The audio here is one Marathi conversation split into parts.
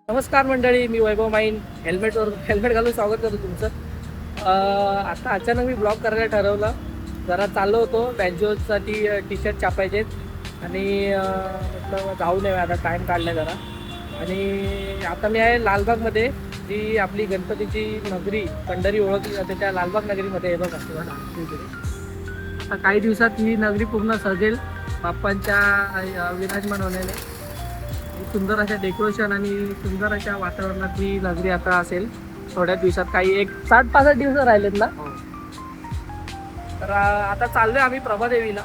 नमस्कार मंडळी, मी वैभव माईन हेल्मेट घालून स्वागत करतो तुमचं. आता अचानक मी ब्लॉग करायला ठरवलं. जरा चाललो होतो बँजोसाठी टी शर्ट छापायचे आणि म्हटलं जाऊ नये, आता टाईम काढला जरा. आणि आता मी आहे लालबागमध्ये, जी आपली गणपतीची नगरी पंढरी ओळखली जाते त्या लालबाग नगरीमध्ये आहे बघा. आता काही दिवसात ही नगरी पूर्ण सजेल बाप्पांच्या विराजमान होण्याने. सुंदर अशा डेकोरेशन आणि सुंदर अशा वातावरणात ही नगरी आता असेल थोड्या दिवसात. काही 60-65 दिवस राहिलेत ना. तर आता चाललोय आम्ही प्रभादेवीला.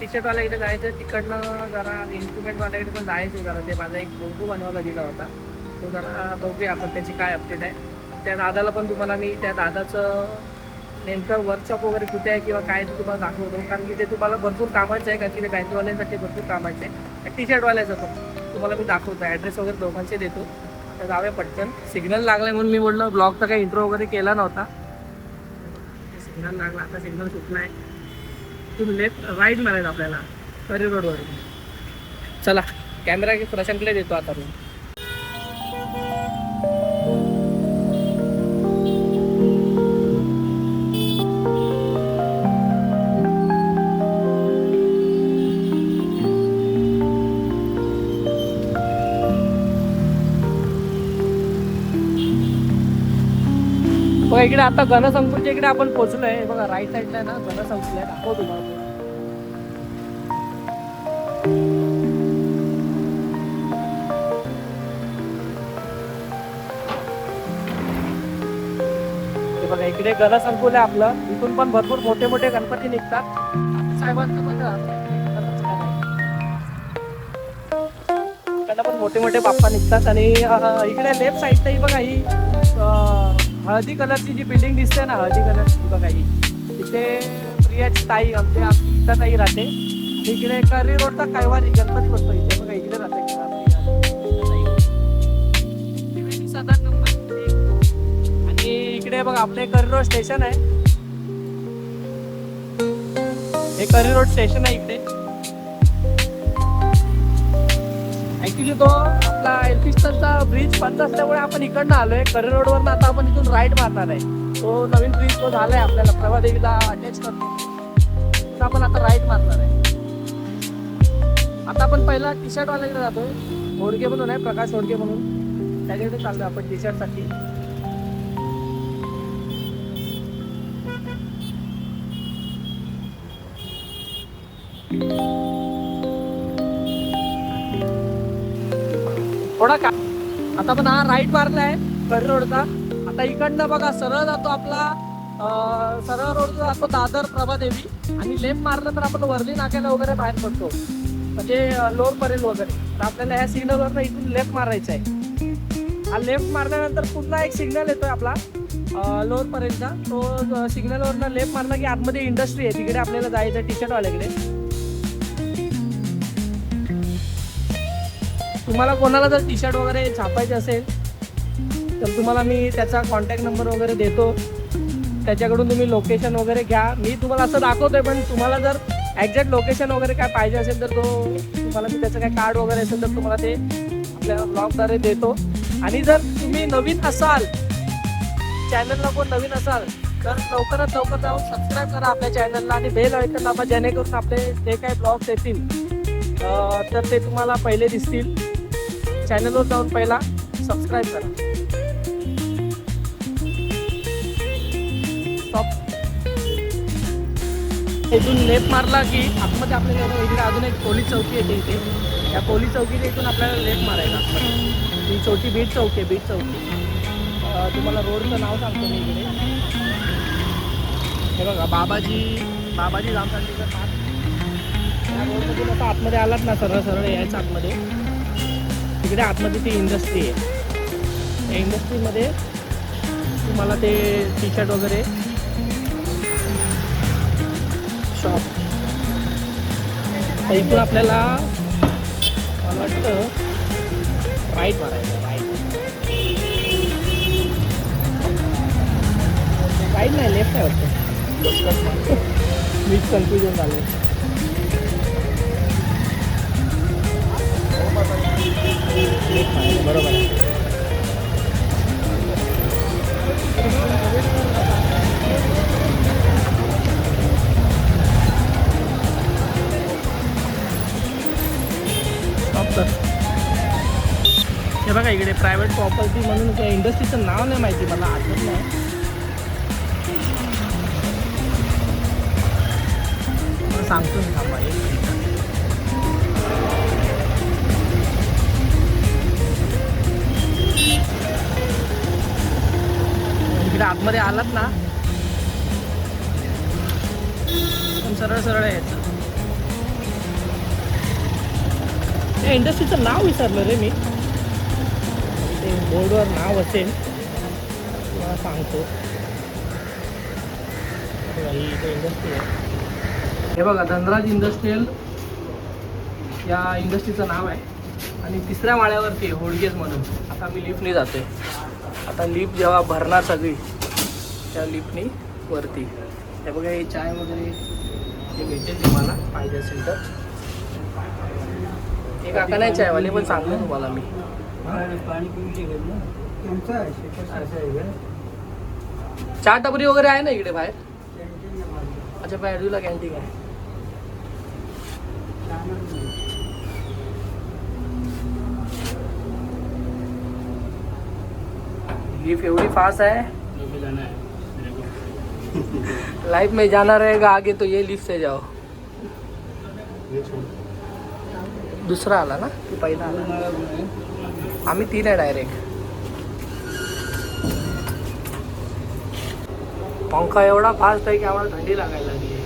टी शर्टवाल्याकडे जायचं, तिकडनं जरा इन्स्ट्रुमेंटवाल्याकडे पण जायचं. जरा ते माझा एक लोगो बनवायला दिला होता, तो जरा बघूया आपण त्याची काय अपडेट आहे. त्या दादाला पण तुम्हाला मी त्या दादाचं नेमकं वर्कशॉप वगैरे कुठे आहे किंवा काय ते तुम्हाला दाखवतो. कारण की ते तुम्हाला भरपूर कामाचं आहे, कारण की ते बँकवाल्यांसाठी भरपूर कामाचं आहे. टी शर्टवाल्याचं पण तुम्हाला मी दाखवतो, ॲड्रेस वगैरे दोघांचे देतो. तर जाऊया पटकन. सिग्नल लागलाय म्हणून मी बोललो, ब्लॉगचा काही इंट्रो वगैरे केला नव्हता. सिग्नल लागला, आता सिग्नल सुटला आहे. तुम्ही लेफ्ट राईट मारायचं आपल्याला करी रोडवर. चला, कॅमेरा प्रशांतकडे देतो आता मी. बघा इकडे आता गणसंकुलच्या इकडे आपण पोहोचलोय. बघा राईट साईडला ना गणसंकुल आहे, दाखव तुम्हाला. बघा इकडे गणसंकुल आहे आपलं. इथून पण भरपूर मोठे मोठे गणपती निघतात. साहेबांचं बघा इकडे पण मोठे मोठे बाप्पा निघतात. आणि इकडे लेफ्ट साईडला ही बघा, ही हळदी कलरची जी बिल्डिंग दिसते ना, हळदी कलरची बघा, ही तिथे प्रियाची ताई आमच्या ताई राहते. इकडे करी रोडचा कैवारी गणपती बसतो इथे बघा, इकडे राहते. आणि इकडे बघा आपले करी रोड स्टेशन आहे. हे करी रोड स्टेशन आहे इकडे. तो आपला एल्फिस्टनचा ब्रिज बंद असल्यामुळे आपण इकडनं आलोय. करी रोडवरनं आता आपण इथून राईट मारणार आहे. तो नवीन ब्रिज तो झालाय आपल्याला प्रभादेवीला अटॅच करतो. तर आपण आता राईट मारणार आहे. आता आपण पहिला टी शर्ट वाल्याकडे जातोय. होडगे म्हणून आहे, प्रकाश होडगे म्हणून, त्याच्याकडे चाललोय आपण टी शर्ट साठी. थोडा का आता पण हा राईट मारलाय करी रोडचा. आता इकडनं बघा सरळ जातो आपला सरळ रोड जातो दादर प्रभादेवी आणि लेफ्ट मारलं तर आपण वर्ली नाक्याला वगैरे बाहेर पडतो, म्हणजे लोअर परेल वगैरे. तर आपल्याला ह्या सिग्नलवरनं इथून लेफ्ट मारायचा आहे. हा लेफ्ट मारल्यानंतर पुन्हा एक सिग्नल येतोय आपला लोअर परेलचा. तो सिग्नलवरनं लेफ्ट मारला की आतमध्ये इंडस्ट्री आहे, तिकडे आपल्याला जायचं टी शर्ट वाल्याकडे. तुम्हाला कोणाला जर टी शर्ट वगैरे छापायचे असेल तर तुम्हाला मी त्याचा कॉन्टॅक्ट नंबर वगैरे देतो. त्याच्याकडून तुम्ही लोकेशन वगैरे घ्या. मी तुम्हाला असं दाखवतोय, पण तुम्हाला जर एक्झॅक्ट लोकेशन वगैरे काय पाहिजे असेल तर तुम्हाला मी त्याचं काय कार्ड वगैरे असेल तर तुम्हाला ते आपल्या ब्लॉगद्वारे देतो. आणि जर तुम्ही नवीन असाल, चॅनलला कोण नवीन असाल तर लवकरात लवकर जाऊन सबस्क्राईब करा आपल्या चॅनलला आणि बेल आयकॉन दाबा, जेणेकरून आपले जे काही ब्लॉग्स येतील तर ते तुम्हाला पहिले दिसतील. चॅनलवर जाऊन पहिला सबस्क्राईब करा. इथून लेफ्ट मारला की आतमध्ये आपल्याला इकडे अजून एक पोलीस चौकी येते. इथे या पोलीस चौकीच्या इथून आपल्याला लेफ्ट मारायला आतमध्ये. ही छोटी बीट चौकी आहे, बीट चौकी. तुम्हाला रोडचं नाव सांगतो मी इकडे. हे बघा बाबाजी जामसांडीचा पार्क. या रोडमधून आता आतमध्ये आलात ना, सरळ सरळ यायचं आतमध्ये. तिकडे आतमध्ये ती इंडस्ट्री आहे. त्या इंडस्ट्रीमध्ये तुम्हाला ते टी शर्ट वगैरे शॉप. तर इथून आपल्याला मला वाटतं राईट मारायचं. राईट नाही, लेफ्ट आहे वाटतं. मीच कन्फ्युजन झालं. बरोबर आहे. हे बघा इकडे प्रायव्हेट प्रॉपर्टी म्हणून त्या इंडस्ट्रीचं नाव नाही माहिती मला, आठवत नाही. सांगतो मी, थांबा. इकडे आतमध्ये आलात ना, सरळ सरळ यायचं. त्या इंडस्ट्रीचं नाव विसरलं रे मी. ते बोर्डवर नाव असेल तुम्हाला सांगतो. ही इथे इंडस्ट्री आहे. हे बघा धनराज इंडस्ट्रियल या इंडस्ट्रीचं नाव आहे. आणि तिसऱ्या माळ्यावरती होडगेज म्हणून. आता मी लिफ्टने जातोय. आता लिफ्ट जेव्हा भरणार सगळी त्या लिफ्टनी वरती. हे बघा हे चाय वगैरे हे भेटेल तुम्हाला पाहिजे असेल तर. हे काका नाही चायवाले, पण सांगतो तुम्हाला मी. चहा टपरी वगैरे आहे ना इकडे बाहेर. अच्छा, बाहेरला कॅन्टीन आहे. लिफ्ट एवढी फास्ट है, लाइफ में जाना रहेगा आगे तो ये लिफ्ट से जाओ. दुसरा आला ना की पहिला आला? आम्ही 3 आहे डायरेक्ट. पंखा एवढा फास्ट आहे की आम्हाला थंडी लागायला लागली आहे.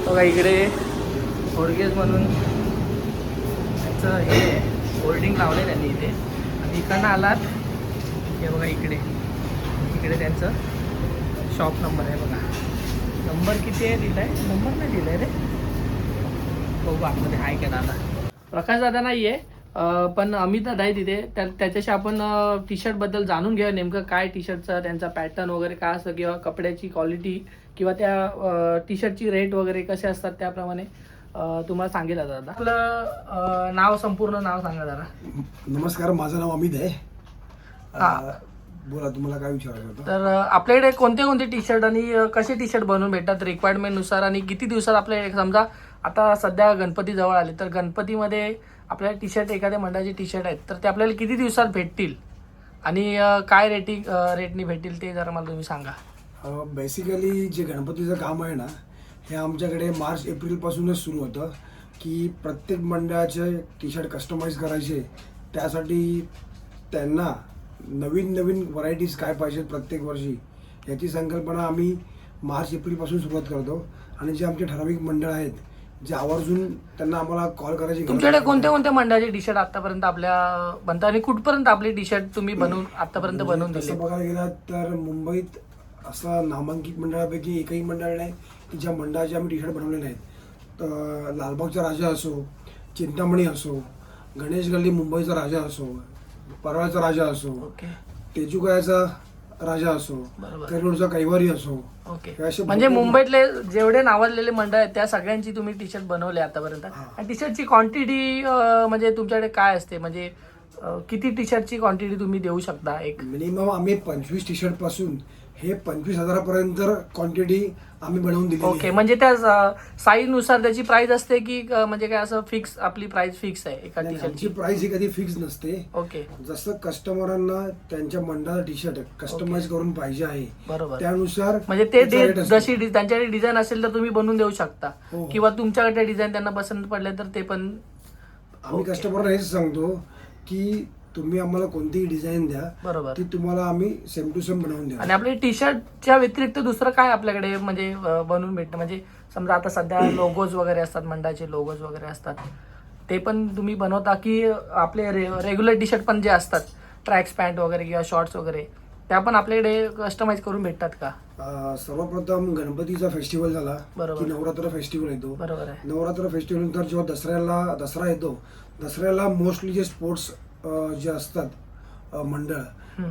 बघा इकडे होडगेज म्हणून त्याचं हे होल्डिंग लावले त्यांनी इथे. आणि इकडनं आलात हे बघा इकडे त्यांचं शॉप नंबर आहे बघा. नंबर किती आहे दिलाय? नंबर नाही दिलाय रे. बघू आतमध्ये आहे का दादा. प्रकाश दादा नाही आहे, पण अमित दादा आहे तिथे, त्याच्याशी आपण टी शर्टबद्दल जाणून घेऊया नेमकं काय टी शर्टचा त्यांचा पॅटर्न वगैरे काय असतं किंवा कपड्याची क्वालिटी किंवा त्या टी शर्टची रेट वगैरे कसे असतात त्याप्रमाणे तुम्हाला सांगेल आता दादा. आपलं नाव संपूर्ण नाव सांगा जरा. नमस्कार, माझं नाव अमित आहे. बोला, तुम्हाला काय विचारायचं होतं? तर आपल्याकडे कोणते कोणते टी शर्ट आणि कसे टी शर्ट बनवून भेटतात रिक्वायरमेंटनुसार आणि किती दिवसात आपल्याकडे, समजा आता सध्या गणपती जवळ आले तर गणपतीमध्ये आपल्याला टी शर्ट एखाद्या मंडळाचे टी शर्ट आहेत तर ते आपल्याला किती दिवसात भेटतील आणि काय रेटनी भेटतील ते जरा मला तुम्ही सांगा. बेसिकली जे गणपतीचं काम आहे ना, हे आमच्याकडे मार्च एप्रिलपासूनच सुरू होतं की प्रत्येक मंडळाचे टी शर्ट कस्टमाइज करायचे. त्यासाठी त्यांना नवीन नवीन व्हरायटीज काय पाहिजेत प्रत्येक वर्षी याची संकल्पना आम्ही मार्च एप्रिलपासून सुरुवात करतो. आणि जे आमचे ठराविक मंडळ आहेत जे आवर्जून त्यांना आम्हाला कॉल करायची. तुमच्याकडे कोणत्या कोणत्या मंडळाचे टी शर्ट आतापर्यंत आपल्या बनतात आणि कुठपर्यंत आपले टी शर्ट तुम्ही बनवून आतापर्यंत बनवून दिले? तसं बघायला गेलं तर मुंबईत असं नामांकित मंडळापैकी एकही मंडळ नाही की ज्या मंडळाचे आम्ही टी शर्ट बनवले नाहीत. तर लालबागचा राजा असो, चिंतामणी असो, गणेश गल्ली मुंबईचा राजा असो, परळचा राजा असो, तेजुकायाचा राजा असो, करिरोडचा कैवारी असो. ओके, म्हणजे मुंबईतले जेवढे नावाजलेले मंडळ आहेत त्या सगळ्यांची तुम्ही टी शर्ट बनवले आतापर्यंत. आणि टी शर्टची क्वांटिटी म्हणजे तुमच्याकडे काय असते, म्हणजे किती टी शर्टची क्वांटिटी तुम्ही देऊ शकता? एक मिनिमम आम्ही 25 टी शर्ट पासून हे 25,000पर्यंत क्वांटिटी आम्ही बनवून दिली. ओके, म्हणजे त्या साईज नुसार त्याची प्राइस असते की म्हणजे काय असं फिक्स आपली प्राइस फिक्स आहे एका टी शर्टची? प्राइस ही कधी फिक्स नसते. ओके, जसं कस्टमरांना त्यांच्या मंडळाचा टी शर्ट कस्टमाइज करून पाहिजे आहे बरोबर, त्यानुसार म्हणजे ते जशी त्यांच्याकडे डिझाईन असेल तर तुम्ही बनवून देऊ शकता. हो. किंवा तुमच्याकडे डिझाईन त्यांना पसंत पडले तर ते पण आम्ही कस्टमरला हेच सांगतो की तुम्ही आम्हाला कोणतीही डिझाईन द्या, बरोबर, ती तुम्हाला आम्ही सेम टू सेम बनवून देऊ. आणि आपले टी शर्टच्या व्यतिरिक्त दुसरं काय आपल्याकडे म्हणजे बनवून भेटतं? म्हणजे समजा आता सध्या लोगोज वगैरे असतात, मंडळाचे लोगोज वगैरे असतात, ते पण तुम्ही बनवता की आपले रेग्युलर टी शर्ट पण जे असतात ट्रॅक्स पॅन्ट वगैरे किंवा शॉर्ट्स वगैरे त्या पण आपल्याकडे कस्टमाइज करून भेटतात का? सर्वप्रथम गणपतीचा फेस्टिवल झाला बरोबर की नवरात्र फेस्टिवल येतो. बरोबर आहे. नवरात्र फेस्टिवल नंतर जेव्हा दसरा येतो, दसऱ्याला मोस्टली जे स्पोर्ट्स जे असतात मंडळ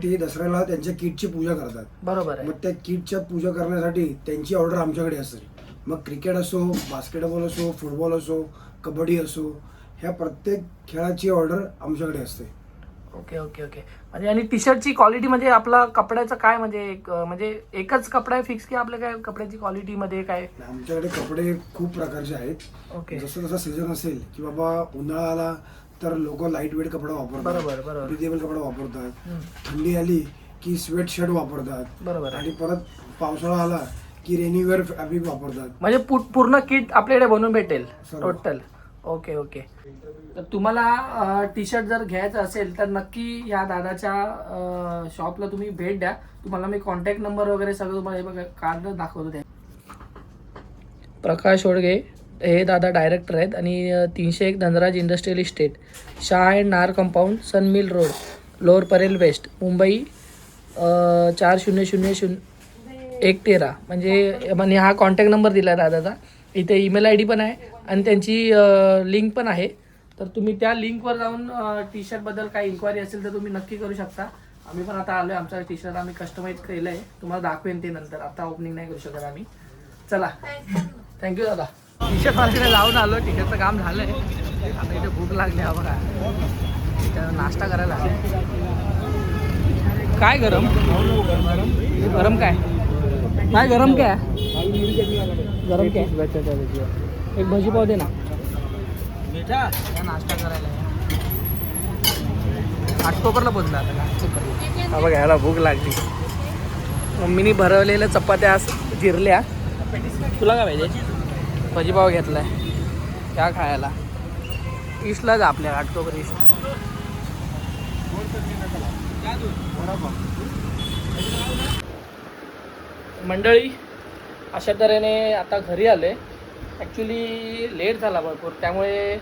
ते दसऱ्याला त्यांच्या किटची पूजा करतात. बरोबर आहे. मग त्या किटच्या पूजा करण्यासाठी त्यांची ऑर्डर आमच्याकडे असते. मग क्रिकेट असो, बास्केटबॉल असो, फुटबॉल असो, कबड्डी असो, ह्या प्रत्येक खेळाची ऑर्डर आमच्याकडे असते. ओके ओके ओके, म्हणजे आणि टी शर्टची क्वालिटी म्हणजे आपला कपड्याचं काय म्हणजे एकच कपडा आहे फिक्स की आपल्या काय कपड्याची क्वालिटी मध्ये काय? आमच्याकडे कपडे खूप प्रकारचे आहेत. ओके, जसं जसं सीझन असेल की बाबा उन्हाळा आला तर लोक लाईट वेट कपडा वापरतात, बरोबर बरोबर, ब्रिदेबल कपडा वापरतात. थंडी आली की स्वेट शर्ट वापरतात, बरोबर, आणि परत पावसाळा आला की रेनीवेअर फॅब्रिक वापरतात. म्हणजे पूर्ण किट आपल्याकडे बनवून भेटेल सर्व. टोटल. ओके ओके, तर तुम्हाला टी शर्ट जर घ्यायचं असेल तर नक्की या दादाच्या शॉपला तुम्ही भेट द्या. तुम्हाला मी कॉन्टॅक्ट नंबर वगैरे सगळं तुम्हाला हे बघा कार्ड दाखवतो. त्या प्रकाश ओडगे हे दादा डायरेक्टर आहेत आणि 301 Dhanraj industrial estate, Shah and Nar compound, sun mill road, lower Parel west, Mumbai 40000113. म्हणजे हा कॉन्टॅक्ट नंबर दिला आहे दादाचा. इथे ईमेल ID पण आहे आणि त्यांची लिंक पण आहे. तर तुम्ही त्या लिंकवर जाऊन टी शर्टबद्दल काही इन्क्वायरी असेल तर तुम्ही नक्की करू शकता. आम्ही पण आता आलो आहे, आमचा टी शर्ट आम्ही कस्टमाइज केलं आहे, तुम्हाला दाखवेन ते नंतर. आता ओपनिंग नाही करू शकत आम्ही. चला, थँक्यू दादा. टी शर्ट मार्केटला लावून आलो, टी शर्टचं काम झालं आहे. आता इथे भूक लागली हा बघा, इथं नाश्ता करायला आलो. काय गरम गरम काय काय गरम काय गरम काय? एक भजी पाव दे ना. नाश्ता करायला घाटकोपरला पोचला आता. हा बघा, याला भूक लागली. मम्मीनी भरवलेल्या चपात्या जिरल्या. तुला काय पाहिजे? भजीपाव घेतलाय त्या खायला. ईस्टलाच आपल्या घाटकोपर ईस्ट. मंडळी, अशा तऱ्हेने आता घरी आले. ॲक्च्युली लेट झाला भरपूर, त्यामुळे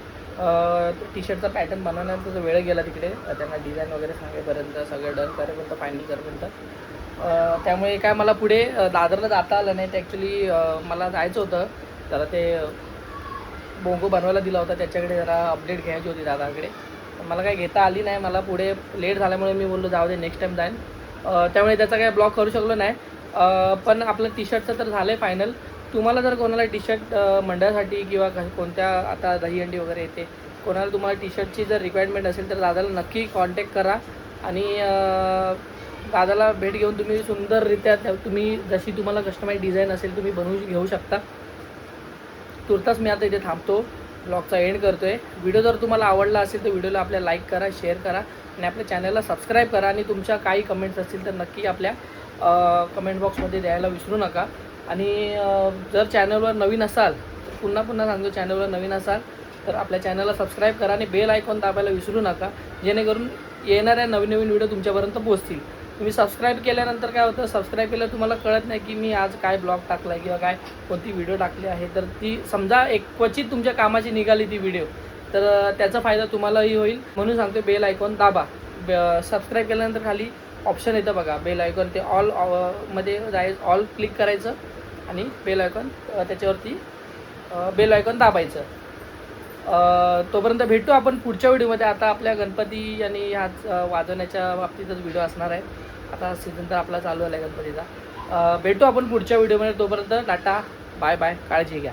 टी शर्टचा पॅटर्न बनवण्यात त्याचा वेळ गेला तिकडे. त्यांना डिझाईन वगैरे सांगेपर्यंत, सगळं डन करेपर्यंत, फायनल करेपर्यंत. त्यामुळे काय मला पुढे दादरला जाता आलं नाही. ते ॲक्च्युली मला जायचं होतं जरा, ते बोंगो बनवायला दिला होता त्याच्याकडे, जरा अपडेट घ्यायची होती दादाकडे. मला काय घेता आली नाही, मला पुढे लेट झाल्यामुळे मी बोललो जाऊ दे नेक्स्ट टाईम जाईन. त्यामुळे त्याचा काय ब्लॉग करू शकलो नाही. पण आपलं टी शर्टचं तर झालं आहे फायनल. तुम्हाला जर कोणाला टी शर्ट मंडळासाठी किंवा कोणत्या आता दहीहंडी वगैरे येते, कोणाला तुम्हाला टी शर्टची जर रिक्वायरमेंट असेल तर दादाला नक्की कॉन्टॅक्ट करा आणि दादाला भेट घेऊन तुम्ही सुंदररित्या तुम्ही जशी तुम्हाला कस्टमाइज डिझाईन असेल तुम्ही बनवून घेऊ शकता. तुर्तास मी आता इथे थांबतो, ब्लॉगचा एंड करतो आहे. व्हिडिओ जर तुम्हाला आवडला असेल तर व्हिडिओला आपल्या लाईक करा, शेअर करा आणि आपल्या चॅनलला सबस्क्राईब करा. आणि तुमच्या काही कमेंट्स असतील तर नक्की आपल्या कमेंट बॉक्समध्ये द्यायला विसरू नका. आणि जर चॅनलवर नवीन असाल तर पुन्हा सांगतो, चॅनलवर नवीन असाल तर आपल्या चॅनलला सबस्क्राईब करा आणि बेल आयकॉन दाबायला विसरू नका, जेणेकरून येणाऱ्या नवीन व्हिडिओ तुमच्यापर्यंत पोहोचतील. तुम्ही सबस्क्राईब केल्यानंतर काय होतं, सबस्क्राईब केलं तुम्हाला कळत नाही की मी आज काय ब्लॉग टाकला आहे किंवा काय कोणती व्हिडिओ टाकली आहे. तर ती समजा एक क्वचित तुमच्या कामाची निघाली ती व्हिडिओ, तर त्याचा फायदा तुम्हालाही होईल. म्हणून सांगतो बेल आयकॉन दाबा. सबस्क्राईब केल्यानंतर खाली ऑप्शन येतं बघा बेल आयकॉन, ते ऑल मध्ये जायचं, ऑल क्लिक करायचं आणि बेल आयकॉन त्याच्यावरती बेल आयकॉन दाबायचं. तोपर्यंत भेटू आपण पुढच्या व्हिडिओमध्ये. आता आपल्या गणपती आणि ह्याच वाजवण्याच्या बाबतीतच व्हिडिओ असणार आहे. आता सीझन तर आपला चालू आहे गणपतीचा. भेटू आपण पुढच्या व्हिडिओमध्ये. तोपर्यंत टाटा, बाय बाय, काळजी घ्या.